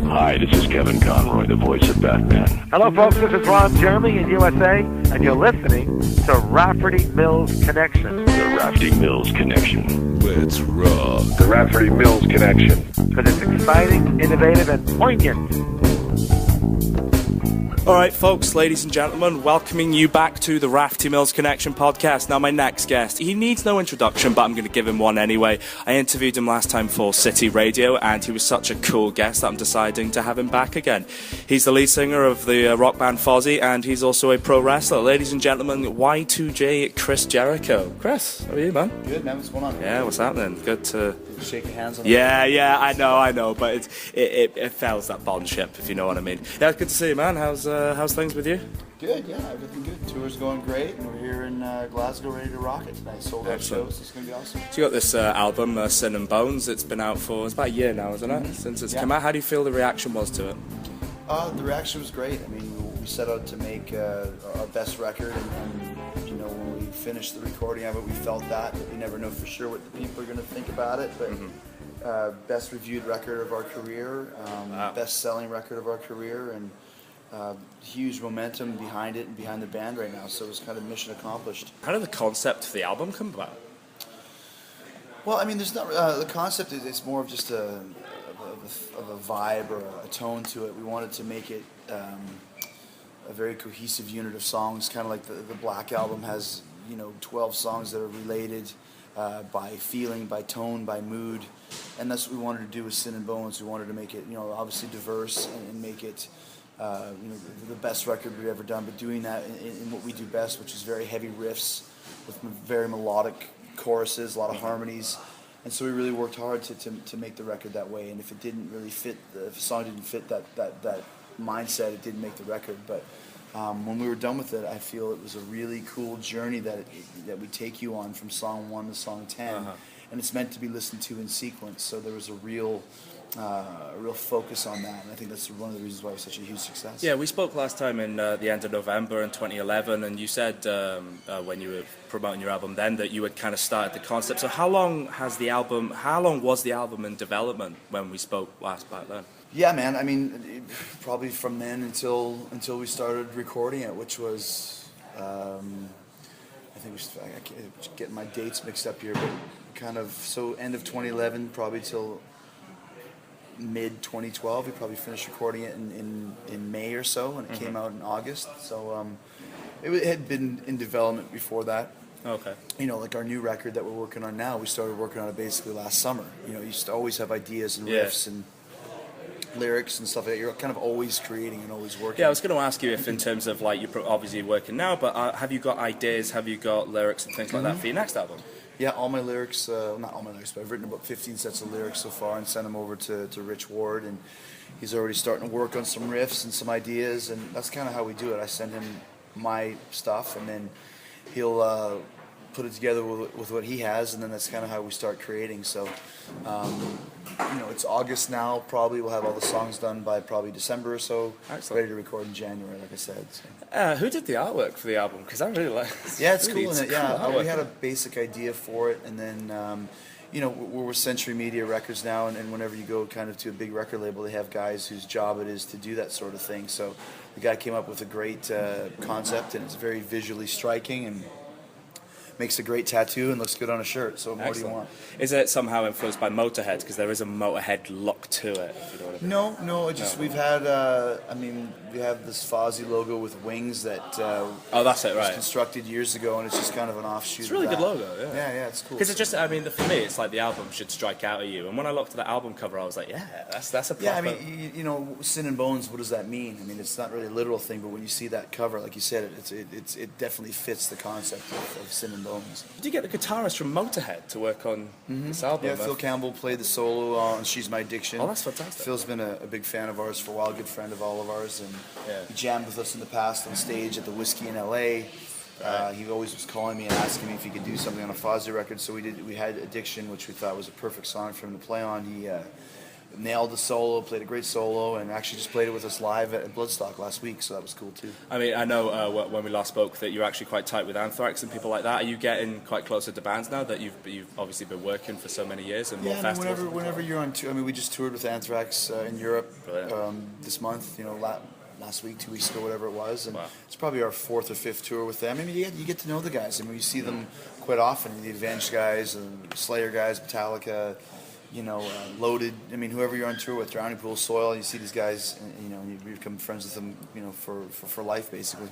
Hi, this is Kevin Conroy, the voice of Batman. Hello, folks. This is Ron Jeremy in USA, and you're listening to Rafferty Mills Connection. The Rafferty Mills Connection. Let's rock. The Rafferty Mills Connection. Because it's exciting, innovative, and poignant. All right, folks, ladies and gentlemen, welcoming you back to the Rafferty Mills Connection podcast. Now, my next guest, he needs no introduction, but I'm going to give him one anyway. I interviewed him last time for City Radio, and he was such a cool guest that I'm deciding to have him back again. He's the lead singer of the rock band Fozzy, and he's also a pro wrestler. Ladies and gentlemen, Y2J Chris Jericho. Chris, how are you, man? Good, man. What's going on? Yeah, what's happening? Good to... Shake your hands on Yeah, I know, but it fails that bond ship, if you know what I mean. Yeah, good to see you, man. How's things with you? Good, yeah, everything good. Tour's going great, and we're here in Glasgow ready to rock it tonight. Sold out shows, it's going to be awesome. So you got this album, Sin and Bones. It's been out for it's about a year now, isn't it? Since it's come out. How do you feel the reaction was to it? The reaction was great. I mean, we set out to make our best record, and you know, when we finished the recording of it, we felt that, but we never know for sure what the people are going to think about it. But best reviewed record of our career, best selling record of our career, and huge momentum behind it and behind the band right now. So it was kind of mission accomplished. How did the concept for the album come about? Well, I mean, there's not the concept is it's more of just a vibe or a tone to it. We wanted to make it a very cohesive unit of songs, kind of like the Black Album has, 12 songs that are related by feeling, by tone, by mood, and that's what we wanted to do with Sin and Bones. We wanted to make it, obviously diverse and make it, the best record we've ever done, but doing that in what we do best, which is very heavy riffs with very melodic choruses, a lot of harmonies. And so we really worked hard to make the record that way. And if it didn't really fit, if a song didn't fit that mindset, it didn't make the record. But when we were done with it, I feel it was a really cool journey that we take you on from song 1 to song 10. And it's meant to be listened to in sequence. So there was a real focus on that, and I think that's one of the reasons why it was such a huge success. Yeah, we spoke last time in the end of November in 2011, and you said when you were promoting your album then that you had kind of started the concept. So how long was the album in development when we spoke last back then? Yeah, man, I mean, probably from then until we started recording it, which was, I think I'm getting my dates mixed up here, but kind of, so end of 2011, probably till mid 2012. We probably finished recording it in May or so, and it came out in August. So it had been in development before that. Okay. Like our new record that we're working on now, we started working on it basically last summer. You used to always have ideas and riffs and lyrics and stuff like that. You're kind of always creating and always working. Yeah, I was going to ask you if in terms of like you're obviously working now, but have you got ideas, have you got lyrics and things like that for your next album? Yeah, all my lyrics, not all my lyrics, but I've written about 15 sets of lyrics so far and sent them over to Rich Ward, and he's already starting to work on some riffs and some ideas, and that's kind of how we do it. I send him my stuff, and then he'll put it together with what he has, and then that's kind of how we start creating. So, it's August now. Probably we'll have all the songs done by probably December or so. Excellent. Ready to record in January, like I said. So. Who did the artwork for the album? Because I really like it. Yeah, it's cool. We had a basic idea for it, and then, we're with Century Media Records now, and whenever you go kind of to a big record label, they have guys whose job it is to do that sort of thing. So the guy came up with a great concept, and it's very visually striking, and makes a great tattoo and looks good on a shirt. So what more do you want? Is it somehow influenced by Motorhead? Because there is a Motorhead look to it. If you know what I mean. No. We've had. We have this Fozzy logo with wings that. That's it, right? Was constructed years ago, and it's just kind of an offshoot. It's a really good logo. Yeah, it's cool. Because it's just, for me, it's like the album should strike out at you. And when I looked at the album cover, I was like, yeah, that's a proper. Yeah, Sin and Bones. What does that mean? I mean, it's not really a literal thing, but when you see that cover, like you said, it definitely fits the concept of Sin and Bones. Did you get the guitarist from Motorhead to work on this album? Yeah, Phil Campbell played the solo on She's My Addiction. Oh, that's fantastic. Phil's been a big fan of ours for a while, a good friend of all of ours, and he jammed with us in the past on stage at the Whiskey in LA. Right. He always was calling me and asking me if he could do something on a Fozzy record. So we had Addiction, which we thought was a perfect song for him to play on. He nailed the solo, played a great solo, and actually just played it with us live at Bloodstock last week, so that was cool too. I mean, I know when we last spoke that you're actually quite tight with Anthrax and people like that. Are you getting quite closer to bands now that you've obviously been working for so many years and more festivals? Whenever you're on tour, I mean, we just toured with Anthrax in Europe Brilliant. this month, last week, 2 weeks ago, whatever it was, and Wow. it's probably our 4th or 5th tour with them. I mean, you get to know the guys. I mean, you see them quite often, the Avenged guys, and Slayer guys, Metallica, Loaded. I mean, whoever you're on tour with, Drowning Pool, Soil, you see these guys, and you become friends with them, for life, basically.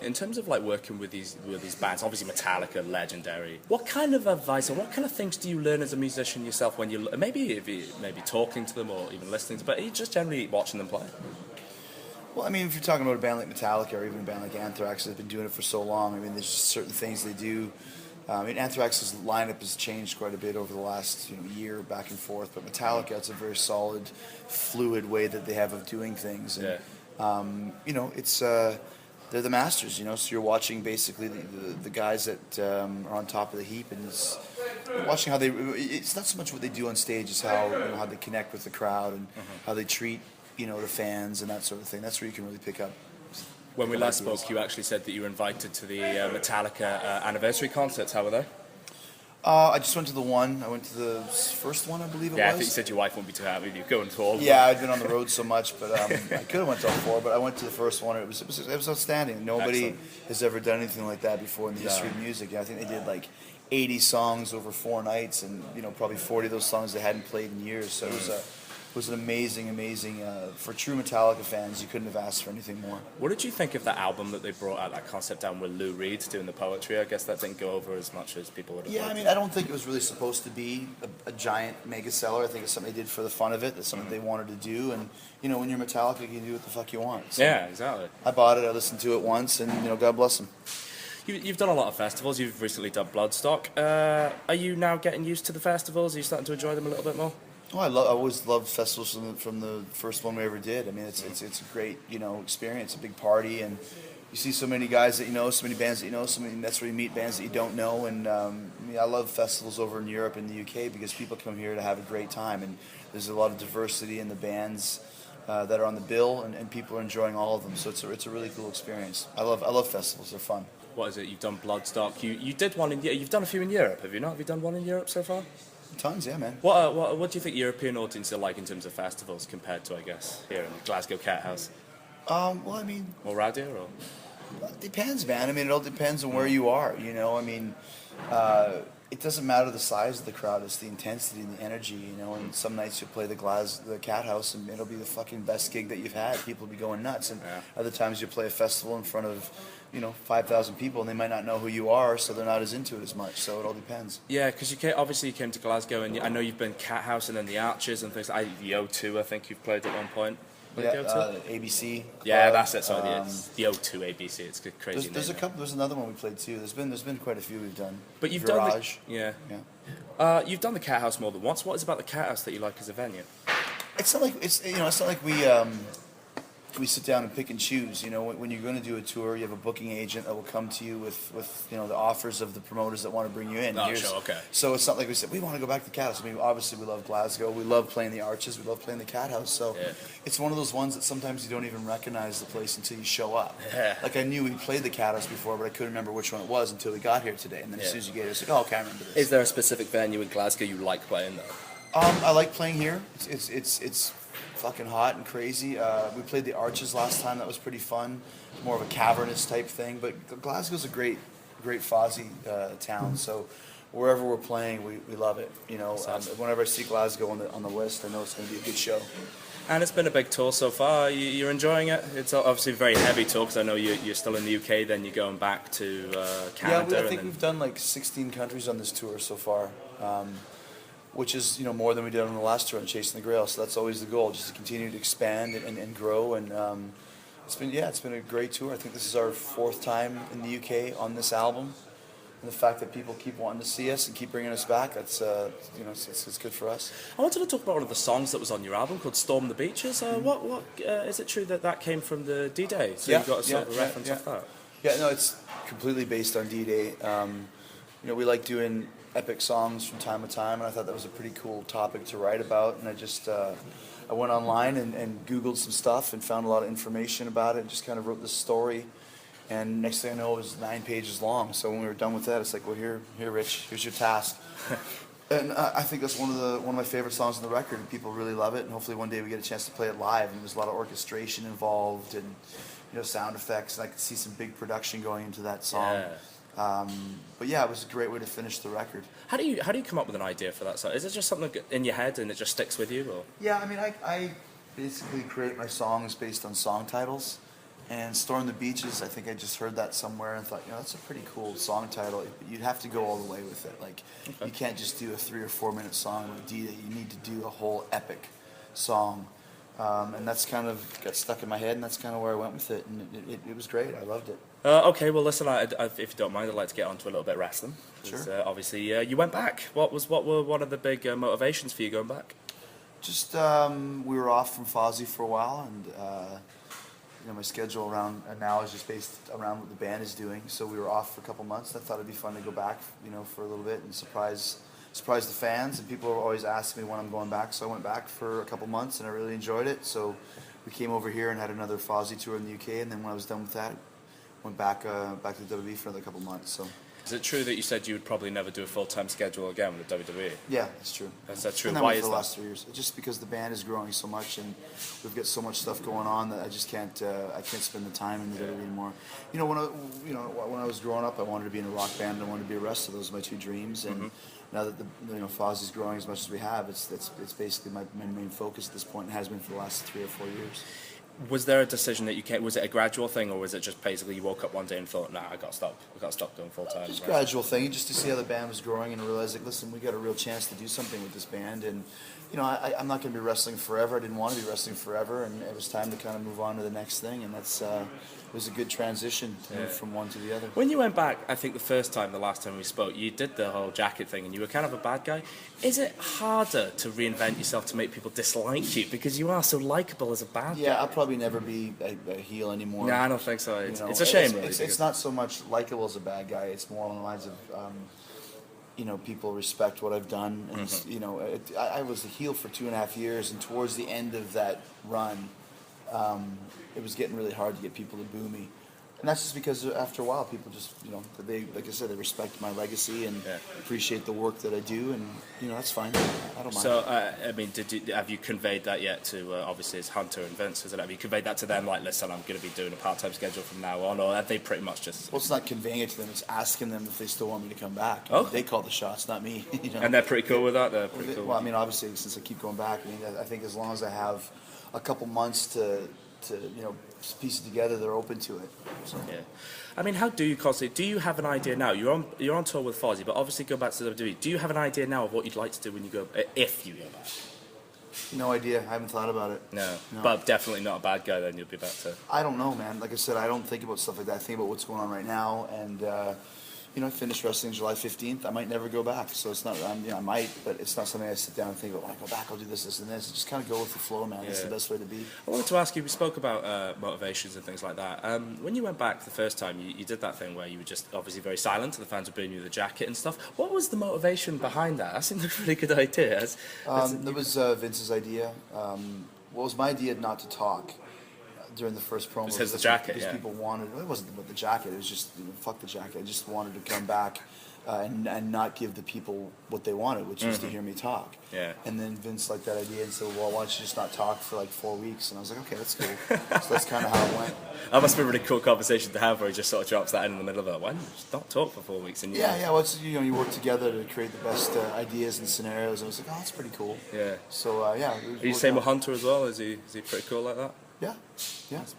In terms of like working with these bands, obviously Metallica, legendary. What kind of advice or what kind of things do you learn as a musician yourself when you maybe talking to them or even listening to, but you just generally watching them play? Well, I mean, if you're talking about a band like Metallica or even a band like Anthrax that's been doing it for so long, I mean, there's just certain things they do. Anthrax's lineup has changed quite a bit over the last year, back and forth. But Metallica, it's a very solid, fluid way that they have of doing things. And, it's they're the masters. So you're watching basically the guys that are on top of the heap, and you're watching how they. It's not so much what they do on stage as how they connect with the crowd and how they treat the fans and that sort of thing. That's where you can really pick up. When we last spoke, you actually said that you were invited to the Metallica anniversary concerts. How were they? I just went to the one. I went to the first one, I believe it was. Yeah, I think you said your wife won't be too happy with you going to all of them. Yeah, I've been on the road so much, but I could have went to all 4, but I went to the first one. It was outstanding. Nobody has ever done anything like that before in the history of music. I think they did like 80 songs over 4 nights, and probably 40 of those songs they hadn't played in years. So it was an amazing, for true Metallica fans, you couldn't have asked for anything more. What did you think of that album that they brought out, that concept down with Lou Reed doing the poetry? I guess that didn't go over as much as people would have Yeah, I mean, I don't think it was really supposed to be a giant mega seller. I think it's something they did for the fun of it. That's something they wanted to do. And, when you're Metallica, you can do what the fuck you want. So yeah, exactly. I bought it, I listened to it once, and, God bless them. You've done a lot of festivals. You've recently done Bloodstock. Are you now getting used to the festivals? Are you starting to enjoy them a little bit more? Oh, I always loved festivals from the first one we ever did. I mean, it's a great experience, a big party, and you see so many guys that so many bands that that's where you meet bands that you don't know. And I love festivals over in Europe and the UK because people come here to have a great time, and there's a lot of diversity in the bands that are on the bill, and people are enjoying all of them. So it's a really cool experience. I love festivals; they're fun. What is it? You've done Bloodstock. You did one you've done a few in Europe, have you not? Have you done one in Europe so far? Tons, yeah, man. What do you think European audiences are like in terms of festivals compared to, I guess, here in Glasgow Cathouse? Well, I mean, more rowdier, or? It depends, man. I mean, it all depends on where you are. I mean, it doesn't matter the size of the crowd; it's the intensity and the energy. And some nights you'll play the Cathouse, and it'll be the fucking best gig that you've had. People will be going nuts, and other times you play a festival in front of 5,000 people, and they might not know who you are, so they're not as into it as much. So it all depends. Yeah, because you came to Glasgow, and I know you've been Cathouse and then the Archers and things like the O2. I think you've played at one point. ABC. Yeah, that's it. Sorry, the O2 ABC. It's a crazy. There's a couple. There's another one we played too. There's been quite a few we've done. But you've Garage. done you've done the Cathouse more than once. What is it about the Cathouse that you like as a venue? It's not like we sit down and pick and choose. When you're going to do a tour, you have a booking agent that will come to you with the offers of the promoters that want to bring you in. Oh, sure, okay. So it's not like we said we want to go back to Cathouse. I mean, obviously we love Glasgow. We love playing the Arches. We love playing the Cathouse. So it's one of those ones that sometimes you don't even recognize the place until you show up. Yeah. Like I knew we played the Cathouse before, but I couldn't remember which one it was until we got here today. And then as soon as you get here, it's like, oh, okay, I remember this. Is there a specific venue in Glasgow you like playing though? I like playing here. It's fucking hot and crazy. We played the Arches last time. That was pretty fun. More of a cavernous type thing. But Glasgow's a great Fozzy town. So wherever we're playing, we love it. Whenever I see Glasgow on the list, I know it's going to be a good show. And it's been a big tour so far. You're enjoying it? It's obviously a very heavy tour because I know you're still in the UK, then you're going back to Canada. Yeah, I think we've done like 16 countries on this tour so far. Which is more than we did on the last tour on Chasing the Grail. So that's always the goal, just to continue to expand and grow. And it's been a great tour. I think this is our 4th time in the UK on this album. And the fact that people keep wanting to see us and keep bringing us back, that's it's good for us. I wanted to talk about one of the songs that was on your album called "Storm the Beaches." What is it true that came from the D-Day? So you got a sort of a reference off that? Yeah, no, it's completely based on D-Day. We like doing epic songs from time to time, and I thought that was a pretty cool topic to write about. And I went online and Googled some stuff and found a lot of information about it, and just kind of wrote this story. And next thing I know, it was 9 pages long. So when we were done with that, it's like, well, here, Rich, here's your task. And I think that's one of my favorite songs on the record, and people really love it. And hopefully one day we get a chance to play it live. And there's a lot of orchestration involved, and sound effects. And I could see some big production going into that song. Yeah. But yeah, it was a great way to finish the record. How do you come up with an idea for that song? Is it just something in your head and it just sticks with you? Or? Yeah, I mean, I basically create my songs based on song titles. And Storm the Beaches, I think I just heard that somewhere and thought, that's a pretty cool song title. But you'd have to go all the way with it. Like, you can't just do a 3 or 4 minute song with D-Day. You need to do a whole epic song. And that's kind of got stuck in my head, and that's kind of where I went with it. And it was great. I loved it. Okay, well, listen, if you don't mind, I'd like to get on to a little bit of wrestling. Sure. Obviously, you went back. What were one of the big motivations for you going back? Just we were off from Fozzy for a while, and my schedule around now is just based around what the band is doing. So we were off for a couple months. I thought it'd be fun to go back, for a little bit and surprise the fans. And people are always asking me when I'm going back. So I went back for a couple months, and I really enjoyed it. So we came over here and had another Fozzy tour in the UK. And then when I was done with that, went back to the WWE for another couple months. So. Is it true that you said you would probably never do a full-time schedule again with the WWE? Yeah, that's true. That's true. And Why for is the that? last 3 years? Just because the band is growing so much, and we've got so much stuff going on that I just can't. I can't spend the time in the WWE anymore. When I was growing up, I wanted to be in a rock band. And I wanted to be a wrestler. Those were my 2 dreams. And now that Fozzy's growing as much as we have, it's basically my main focus at this point, and has been for the last 3 or 4 years. Was there a decision that you came? Was it a gradual thing, or was it just basically you woke up one day and thought, "Nah, I got to stop doing full time"? Just a gradual thing, just to see how the band was growing and realize, like, listen, we got a real chance to do something with this band, and I'm not going to be wrestling forever. I didn't want to be wrestling forever, and it was time to kind of move on to the next thing, and that's it was a good transition to move from one to the other. When you went back, I think the last time we spoke, you did the whole jacket thing, and you were kind of a bad guy. Is it harder to reinvent yourself to make people dislike you because you are so likable as a bad guy? Yeah, I'll probably never be a heel anymore. No, I don't think so. It's a shame, really. It's not so much likable as a bad guy. It's more along the lines of, people respect what I've done. And, I was a heel for 2.5 years, and towards the end of that run, it was getting really hard to get people to boo me. And that's just because after a while, people just, they, like I said, they respect my legacy and appreciate the work that I do, and that's fine. I don't mind. So, have you conveyed that yet to obviously it's Hunter and Vince? Have you conveyed that to them? Like, listen, I'm going to be doing a part-time schedule from now on, or have they pretty much just? Well, it's not conveying it to them; it's asking them if they still want me to come back. Oh, they call the shots, not me. And they're pretty cool with that. They're pretty cool. Well, obviously, since I keep going back, I think as long as I have a couple months to piece it together, they're open to it. So. Yeah. How do you constantly? Do you have an idea now? You're on tour with Fozzy, but obviously go back to the WWE. Do you have an idea now of what you'd like to do when you go, if you go back? No idea. I haven't thought about it. No. But definitely not a bad guy. Then you'll be back to. I don't know, man. Like I said, I don't think about stuff like that. I think about what's going on right now, and I finished wrestling July 15th. I might never go back, so it's not. I might, but it's not something I sit down and think about. When I go back, I'll do this, and this. Just kind of go with the flow, man. It's the best way to be. I wanted to ask you. We spoke about motivations and things like that. When you went back the first time, you did that thing where you were just obviously very silent. The fans were booing you the jacket and stuff. What was the motivation behind that? That seemed like a really good idea. That was Vince's idea. What was my idea? Not to talk during the first promo. It says the jacket, because people wanted. It wasn't about the jacket. It was just fuck the jacket. I just wanted to come back and not give the people what they wanted, which was to hear me talk. Yeah. And then Vince liked that idea and said, "Well, why don't you just not talk for like 4 weeks?" And I was like, "Okay, that's cool." So that's kind of how it went. That must be a really cool conversation to have, where he just sort of drops that in the middle of it. Why don't you just not talk for 4 weeks? And yeah. Well, it's, you work together to create the best ideas and scenarios. And I was like, "Oh, that's pretty cool." Yeah. So Are you same with Hunter as well? Is he pretty cool like that? Yeah.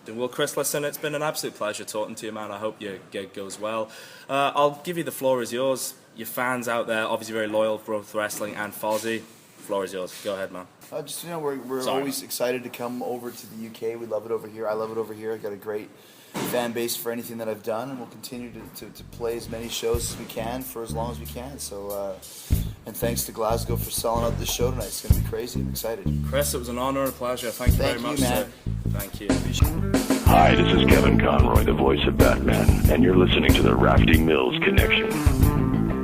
Well, Chris, listen, it's been an absolute pleasure talking to you, man. I hope your gig goes well. I'll give you the floor is yours. Your fans out there, obviously very loyal for both wrestling and Fozzy. Floor is yours. Go ahead, man. We're always excited to come over to the UK. We love it over here. I love it over here. I got a great fan base for anything that I've done, and we'll continue to play as many shows as we can for as long as we can. So, and thanks to Glasgow for selling out this show tonight. It's going to be crazy. I'm excited. Chris, it was an honor and a pleasure. Thank you very much, man. sir. Thank you. Hi, this is Kevin Conroy, the voice of Batman, and you're listening to the Rafferty Mills Connection.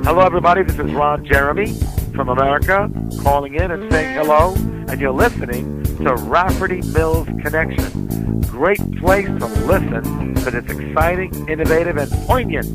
Hello, everybody. This is Ron Jeremy from America calling in and saying hello, and you're listening to Rafferty Mills Connection. Great place to listen because it's exciting, innovative, and poignant.